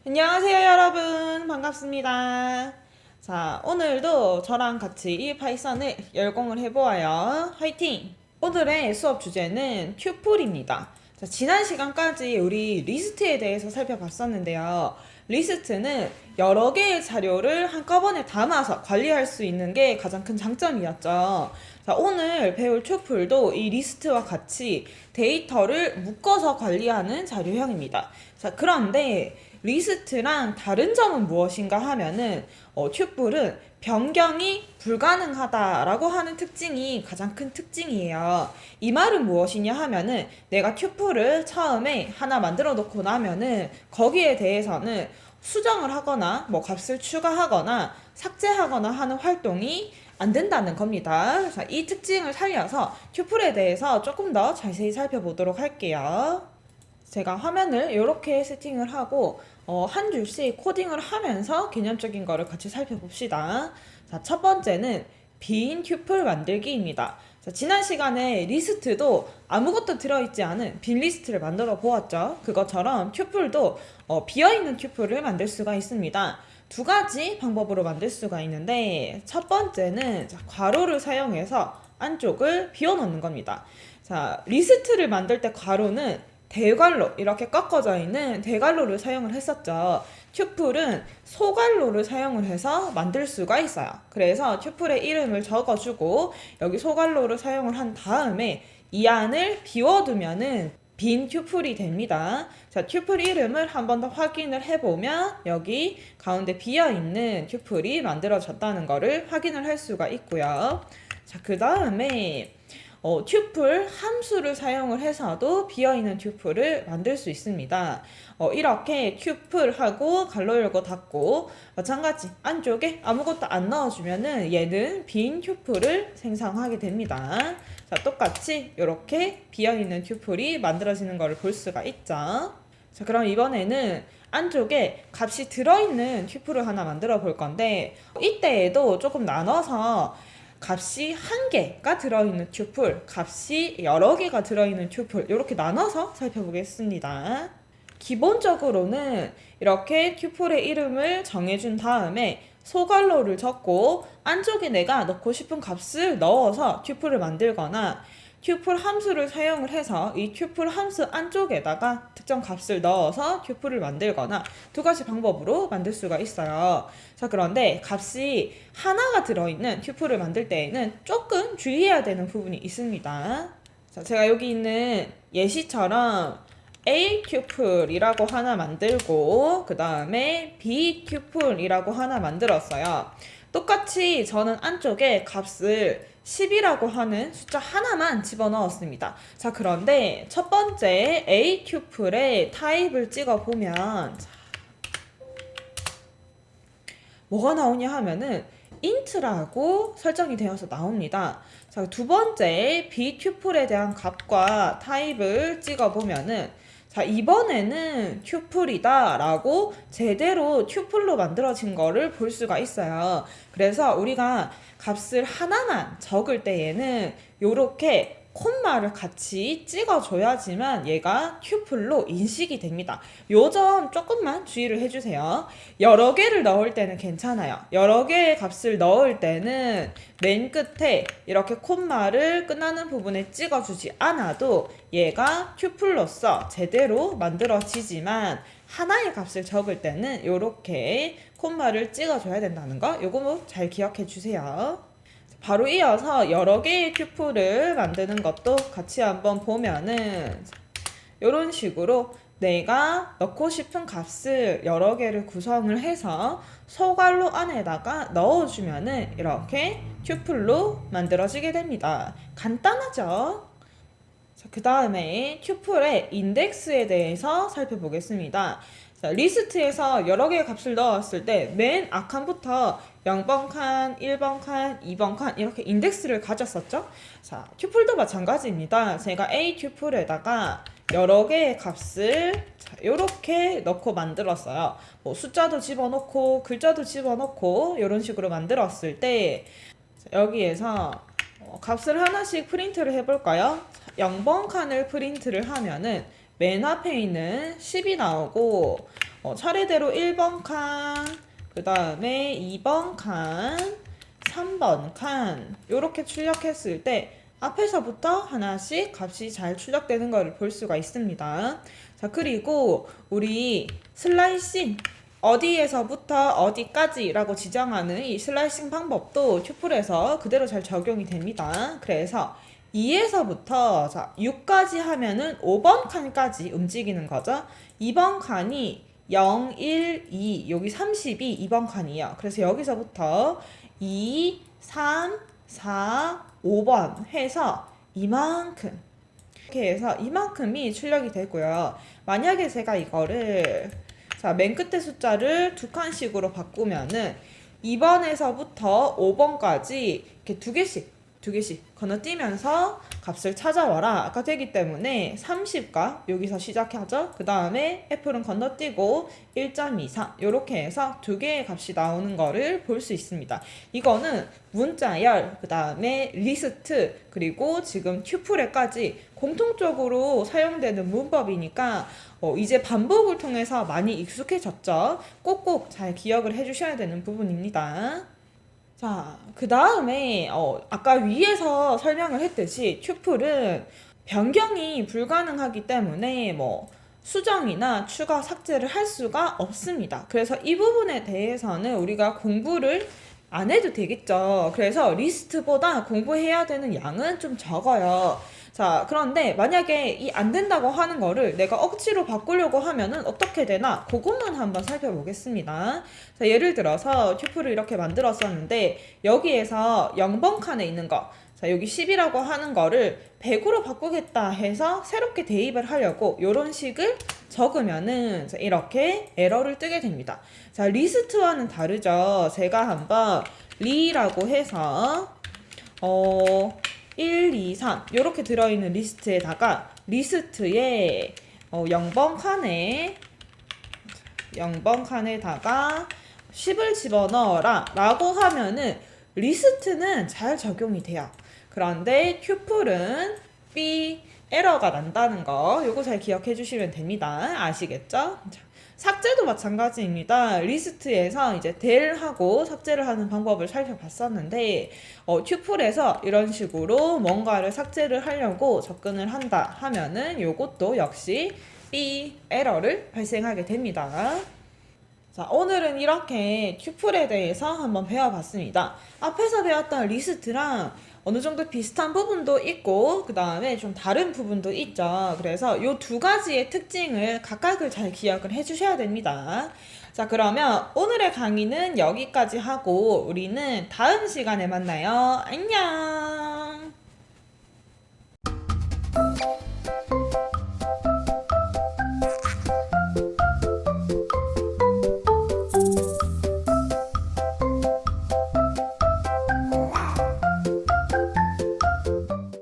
안녕하세요, 여러분. 반갑습니다. 자, 오늘도 저랑 같이 이 파이썬을 열공을 해보아요. 화이팅! 오늘의 수업 주제는 튜플입니다. 자, 지난 시간까지 우리 리스트에 대해서 살펴봤었는데요. 리스트는 여러 개의 자료를 한꺼번에 담아서 관리할 수 있는 게 가장 큰 장점이었죠. 자, 오늘 배울 튜플도 이 리스트와 같이 데이터를 묶어서 관리하는 자료형입니다. 자, 그런데 리스트랑 다른 점은 무엇인가 하면은 튜플은 변경이 불가능하다라고 하는 특징이 가장 큰 특징이에요. 이 말은 무엇이냐 하면은 내가 튜플을 처음에 하나 만들어 놓고 나면은 거기에 대해서는 수정을 하거나 뭐 값을 추가하거나 삭제하거나 하는 활동이 안 된다는 겁니다. 자, 이 특징을 살려서 튜플에 대해서 조금 더 자세히 살펴보도록 할게요. 제가 화면을 이렇게 세팅을 하고 한 줄씩 코딩을 하면서 개념적인 거를 같이 살펴봅시다. 자, 첫 번째는 빈 튜플 만들기입니다. 자, 지난 시간에 리스트도 아무것도 들어있지 않은 빈 리스트를 만들어 보았죠. 그것처럼 튜플도 비어있는 튜플을 만들 수가 있습니다. 두 가지 방법으로 만들 수가 있는데 첫 번째는 괄호를 사용해서 안쪽을 비워놓는 겁니다. 자, 리스트를 만들 때 괄호는 대괄호, 이렇게 꺾어져 있는 대괄호를 사용을 했었죠. 튜플은 소괄호를 사용을 해서 만들 수가 있어요. 그래서 튜플의 이름을 적어주고 여기 소괄호를 사용을 한 다음에 이 안을 비워두면은 빈 튜플이 됩니다. 자, 튜플 이름을 한 번 더 확인을 해보면 여기 가운데 비어있는 튜플이 만들어졌다는 것을 확인을 할 수가 있고요. 자, 그 다음에 튜플 함수를 사용을 해서도 비어있는 튜플을 만들 수 있습니다. 이렇게 튜플하고 갈로 열고 닫고 마찬가지 안쪽에 아무것도 안 넣어주면은 얘는 빈 튜플을 생성하게 됩니다. 자, 똑같이 이렇게 비어있는 튜플이 만들어지는 것을 볼 수가 있죠. 자, 그럼 이번에는 안쪽에 값이 들어있는 튜플을 하나 만들어 볼 건데 이때에도 조금 나눠서 값이 한 개가 들어있는 튜플, 값이 여러 개가 들어있는 튜플 이렇게 나눠서 살펴보겠습니다. 기본적으로는 이렇게 튜플의 이름을 정해준 다음에 소괄호를 적고 안쪽에 내가 넣고 싶은 값을 넣어서 튜플을 만들거나 튜플 함수를 사용을 해서 이 튜플 함수 안쪽에다가 특정 값을 넣어서 튜플을 만들거나 두 가지 방법으로 만들 수가 있어요. 자, 그런데 값이 하나가 들어있는 튜플을 만들 때에는 조금 주의해야 되는 부분이 있습니다. 자, 제가 여기 있는 예시처럼 A 튜플이라고 하나 만들고 그 다음에 B 튜플이라고 하나 만들었어요. 똑같이 저는 안쪽에 값을 10이라고 하는 숫자 하나만 집어넣었습니다. 자, 그런데 첫 번째 A 튜플의 타입을 찍어보면 뭐가 나오냐 하면은 int라고 설정이 되어서 나옵니다. 자, 두 번째 B 튜플에 대한 값과 타입을 찍어보면은 자, 이번에는 튜플이다 라고 제대로 튜플로 만들어진 거를 볼 수가 있어요. 그래서 우리가 값을 하나만 적을 때에는 요렇게 콤마를 같이 찍어줘야지만 얘가 튜플로 인식이 됩니다. 요 점 조금만 주의를 해주세요. 여러 개를 넣을 때는 괜찮아요. 여러 개의 값을 넣을 때는 맨 끝에 이렇게 콤마를 끝나는 부분에 찍어주지 않아도 얘가 튜플로서 제대로 만들어지지만 하나의 값을 적을 때는 이렇게 콤마를 찍어줘야 된다는 거 요거 잘 기억해 주세요. 바로 이어서 여러 개의 튜플을 만드는 것도 같이 한번 보면은 이런 식으로 내가 넣고 싶은 값을 여러 개를 구성을 해서 소괄호 안에다가 넣어주면은 이렇게 튜플로 만들어지게 됩니다. 간단하죠? 자, 그 다음에 튜플의 인덱스에 대해서 살펴보겠습니다. 자, 리스트에서 여러 개의 값을 넣었을 때 맨 앞칸부터 0번 칸, 1번 칸, 2번 칸 이렇게 인덱스를 가졌었죠? 자, 튜플도 마찬가지입니다. 제가 A 튜플에다가 여러 개의 값을 이렇게 넣고 만들었어요. 뭐 숫자도 집어넣고 글자도 집어넣고 이런 식으로 만들었을 때 여기에서 값을 하나씩 프린트를 해볼까요? 0번 칸을 프린트를 하면은 맨 앞에 있는 10이 나오고 차례대로 1번 칸, 그 다음에 2번 칸, 3번 칸 이렇게 출력했을 때 앞에서부터 하나씩 값이 잘 출력되는 것을 볼 수가 있습니다. 자, 그리고 우리 슬라이싱 어디에서부터 어디까지라고 지정하는 이 슬라이싱 방법도 튜플에서 그대로 잘 적용이 됩니다. 그래서 2에서부터 자 6까지 하면은 5번 칸까지 움직이는 거죠. 2번 칸이 0, 1, 2 여기 30이 2번 칸이에요. 그래서 여기서부터 2, 3, 4, 5번 해서 이만큼 이렇게 해서 이만큼이 출력이 되고요. 만약에 제가 이거를 자, 맨 끝에 숫자를 두 칸씩으로 바꾸면은 2번에서부터 5번까지 이렇게 두 개씩 건너뛰면서 값을 찾아와라 아까 되기 때문에 30과 여기서 시작하죠. 그 다음에 F는 건너뛰고 1.24 이렇게 해서 두 개의 값이 나오는 거를 볼 수 있습니다. 이거는 문자열, 그 다음에 리스트, 그리고 지금 튜플에까지 공통적으로 사용되는 문법이니까 이제 반복을 통해서 많이 익숙해졌죠. 꼭꼭 잘 기억을 해주셔야 되는 부분입니다. 자, 그 다음에 아까 위에서 설명을 했듯이 튜플은 변경이 불가능하기 때문에 수정이나 추가 삭제를 할 수가 없습니다. 그래서 이 부분에 대해서는 우리가 공부를 안 해도 되겠죠. 그래서 리스트보다 공부해야 되는 양은 좀 적어요. 자, 그런데 만약에 이 안 된다고 하는 거를 내가 억지로 바꾸려고 하면은 어떻게 되나? 그것만 한번 살펴보겠습니다. 자, 예를 들어서 튜플을 이렇게 만들었었는데 여기에서 0번 칸에 있는 거, 자, 여기 10이라고 하는 거를 100으로 바꾸겠다 해서 새롭게 대입을 하려고 이런 식을 적으면은 이렇게 에러를 뜨게 됩니다. 자, 리스트와는 다르죠. 제가 한번 리라고 해서 1, 2, 3 이렇게 들어있는 리스트에다가 리스트에 0번 칸에다가 10을 집어넣어라 라고 하면은 리스트는 잘 적용이 돼요. 그런데 튜플은 B 에러가 난다는 거 요거 잘 기억해 주시면 됩니다. 아시겠죠? 자, 삭제도 마찬가지입니다. 리스트에서 이제 델하고 삭제를 하는 방법을 살펴봤었는데 튜플에서 이런 식으로 뭔가를 삭제를 하려고 접근을 한다 하면은 요것도 역시 B 에러를 발생하게 됩니다. 자, 오늘은 이렇게 튜플에 대해서 한번 배워봤습니다. 앞에서 배웠던 리스트랑 어느 정도 비슷한 부분도 있고 그 다음에 좀 다른 부분도 있죠. 그래서 이 두 가지의 특징을 각각을 잘 기억을 해주셔야 됩니다. 자, 그러면 오늘의 강의는 여기까지 하고 우리는 다음 시간에 만나요. 안녕.